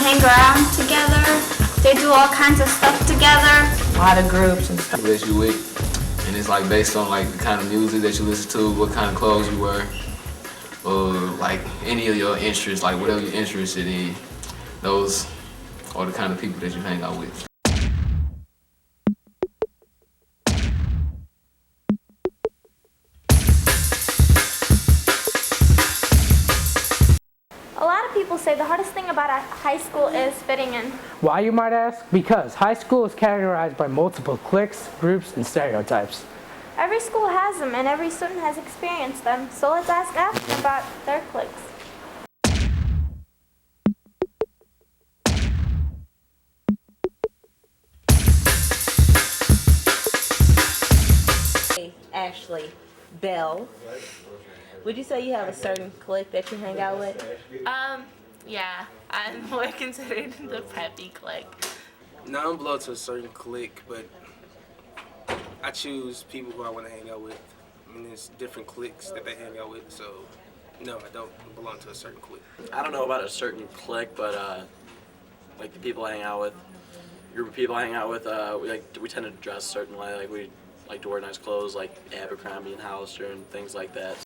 hang around together. They do all kinds of stuff together. A lot of groups and stuff. That you with, and it's like based on like the kind of music that you listen to, what kind of clothes you wear, or like any of your interests, like whatever you're interested in. Those are the kind of people that you hang out with. A lot of people say the hardest thing about high school is fitting in. Why, you might ask? Because high school is categorized by multiple cliques, groups, and stereotypes. Every school has them, and every student has experienced them. So let's ask them about their cliques. Ashley, Belle, would you say you have a certain clique that you hang out with? Yeah, I'm more considered the preppy clique. No, I don't belong to a certain clique, but I choose people who I want to hang out with. I mean, there's different cliques that they hang out with, so no, I don't belong to a certain clique. I don't know about a certain clique, but like the people I hang out with, group of people I hang out with, we tend to dress a certain way. Like we like to wear nice clothes, like Abercrombie and Hollister and things like that.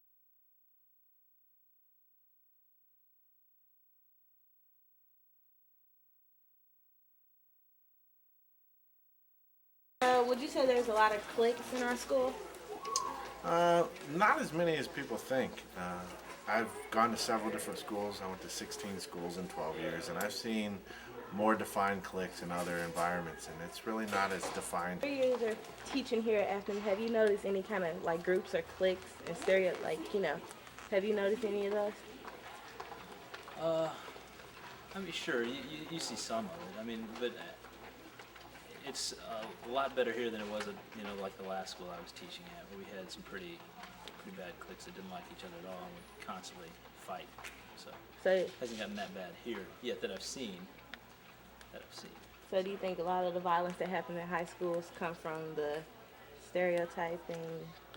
Would you say there's a lot of cliques in our school? Not as many as people think. I've gone to several different schools. I went to 16 schools in 12 years, and I've seen more defined cliques in other environments, and it's really not as defined. 3 years of teaching here at Afton, have you noticed any kind of like groups or cliques and have you noticed any of those? I mean, sure, you see some of it. I mean, but it's a lot better here than it was at, like the last school I was teaching at, where we had some pretty bad cliques that didn't like each other at all and would constantly fight. So it hasn't gotten that bad here yet that I've seen. So do you think a lot of the violence that happens in high schools come from the stereotyping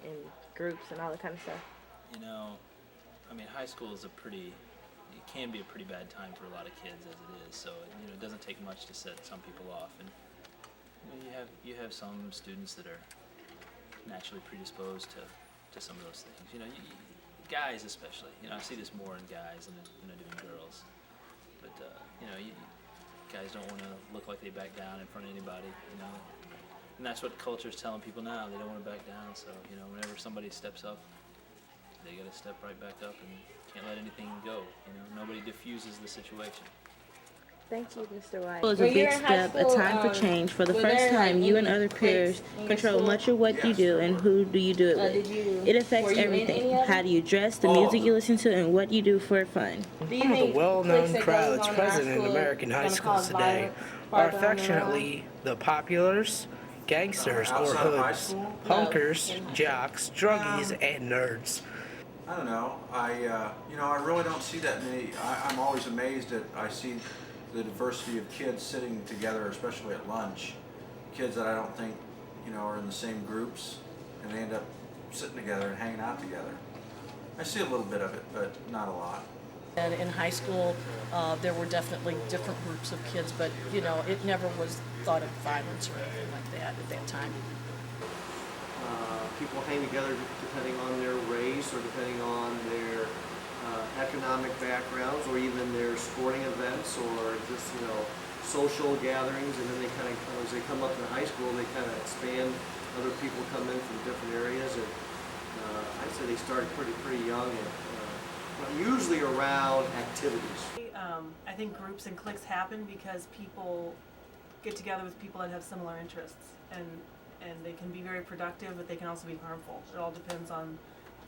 and groups and all that kind of stuff? I mean, high school is it can be a pretty bad time for a lot of kids as it is. So it doesn't take much to set some people off. And you have some students that are naturally predisposed to some of those things. Guys especially. I see this more in guys than I do in girls. But guys don't want to look like they back down in front of anybody. And that's what culture's telling people now. They don't want to back down. So whenever somebody steps up, they got to step right back up and can't let anything go. Nobody diffuses the situation. Thank you, Mr. White. It was a big step, a time for change. For the first time, you and other peers control much of what you do and who do you do it with. It affects everything. How do you dress, the music you listen to, and what you do for fun. Some of the well-known crowds present in American high schools today are affectionately the populars, gangsters or hoods, punkers, jocks, druggies, and nerds. I don't know. I really don't see that many. I'm always amazed that I see the diversity of kids sitting together, especially at lunch. Kids that I don't think, are in the same groups, and they end up sitting together and hanging out together. I see a little bit of it, but not a lot. And in high school, there were definitely different groups of kids, but it never was thought of violence or anything like that at that time. People hang together depending on their race or depending on their economic backgrounds or even their sporting events or just social gatherings, and then they kind of, as they come up in high school, they kind of expand. Other people come in from different areas, and I'd say they start pretty young, and usually around activities. I think groups and cliques happen because people get together with people that have similar interests, and they can be very productive, but they can also be harmful. It all depends on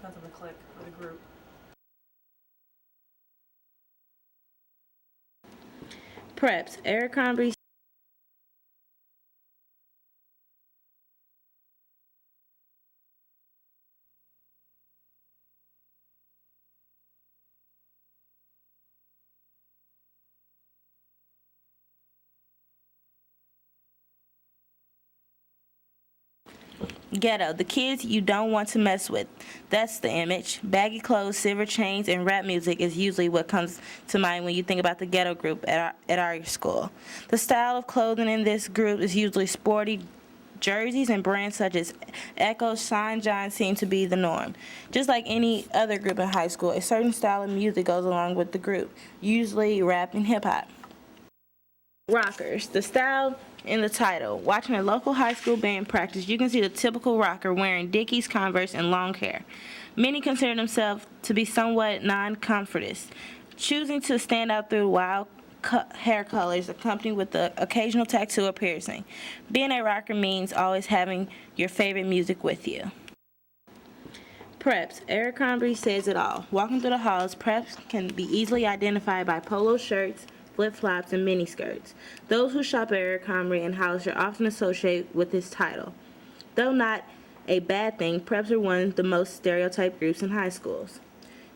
the clique or the group. Preps, Abercrombie. Ghetto, the kids you don't want to mess with. That's the image. Baggy clothes, silver chains, and rap music is usually what comes to mind when you think about the ghetto group at our school. The style of clothing in this group is usually sporty. Jerseys and brands such as Echo, Shine John seem to be the norm. Just like any other group in high school, a certain style of music goes along with the group, usually rap and hip hop. Rockers, the style in the title. Watching a local high school band practice, you can see the typical rocker wearing Dickies, Converse, and long hair. Many consider themselves to be somewhat non-conformist, choosing to stand out through wild hair colors accompanied with the occasional tattoo or piercing. Being a rocker means always having your favorite music with you. Preps. Abercrombie says it all. Walking through the halls, preps can be easily identified by polo shirts, flip-flops, and miniskirts. Those who shop at Abercrombie and Hollister often associate with this title. Though not a bad thing, preps are one of the most stereotyped groups in high schools.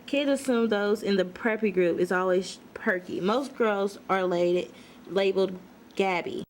Kids assume those in the preppy group is always perky. Most girls are labeled Gabby.